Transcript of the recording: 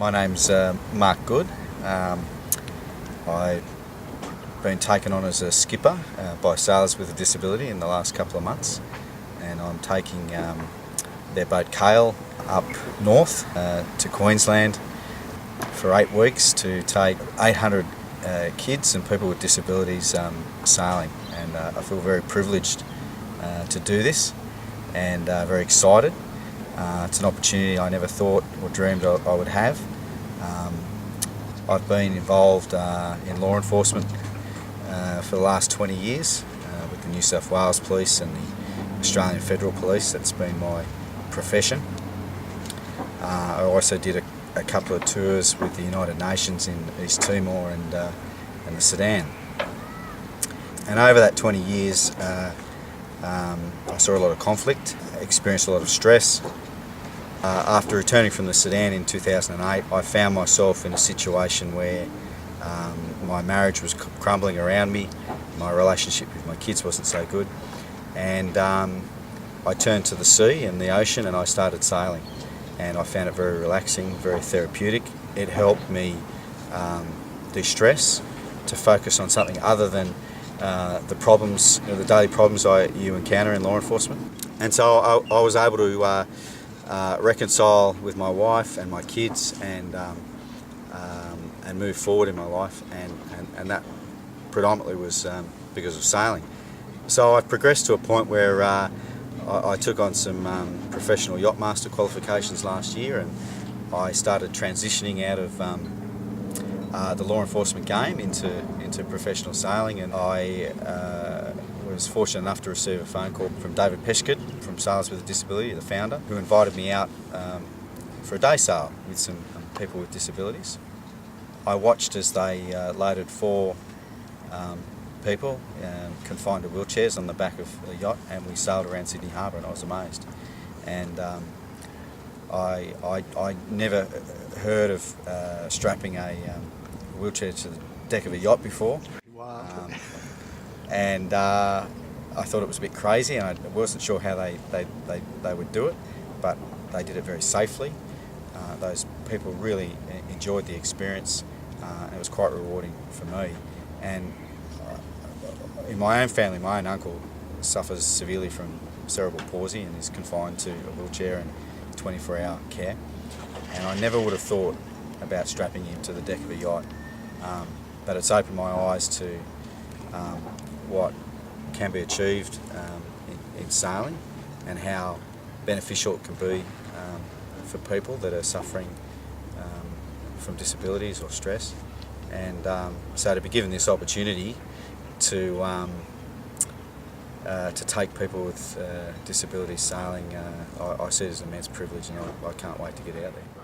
My name's Mark Goode. I've been taken on as a skipper by sailors with a disability in the last couple of months, and I'm taking their boat Kale up north to Queensland for 8 weeks to take 800 kids and people with disabilities sailing, and I feel very privileged to do this and very excited. It's an opportunity I never thought or dreamed I would have. I've been involved in law enforcement for the last 20 years with the New South Wales Police and the Australian Federal Police. That's been my profession. I also did a couple of tours with the United Nations in East Timor and the Sudan. And over that 20 years I saw a lot of conflict, experienced a lot of stress. After returning from the Sudan in 2008, I found myself in a situation where my marriage was crumbling around me, my relationship with my kids wasn't so good, and I turned to the sea and the ocean and I started sailing, and I found it very relaxing, very therapeutic. It helped me de-stress, to focus on something other than the problems, the daily problems you encounter in law enforcement. And so I was able to reconcile with my wife and my kids and move forward in my life, and that predominantly was because of sailing. So I've progressed to a point where I took on some professional yachtmaster qualifications last year, and I started transitioning out of the law enforcement game into professional sailing, and I was fortunate enough to receive a phone call from David Peshkett from Sailors with a Disability, the founder, who invited me out for a day sail with some people with disabilities. I watched as they loaded 4 people confined to wheelchairs on the back of a yacht, and we sailed around Sydney Harbour, and I was amazed. And I never heard of strapping a wheelchair to the deck of a yacht before. Wow. And I thought it was a bit crazy, and I wasn't sure how they would do it, but they did it very safely. Those people really enjoyed the experience, and it was quite rewarding for me. And in my own family, my own uncle suffers severely from cerebral palsy and is confined to a wheelchair and 24-hour care. And I never would have thought about strapping him to the deck of a yacht, but it's opened my eyes to what can be achieved in sailing, and how beneficial it can be for people that are suffering from disabilities or stress. And so to be given this opportunity to take people with disabilities sailing, I see it as an immense privilege, and I can't wait to get out there.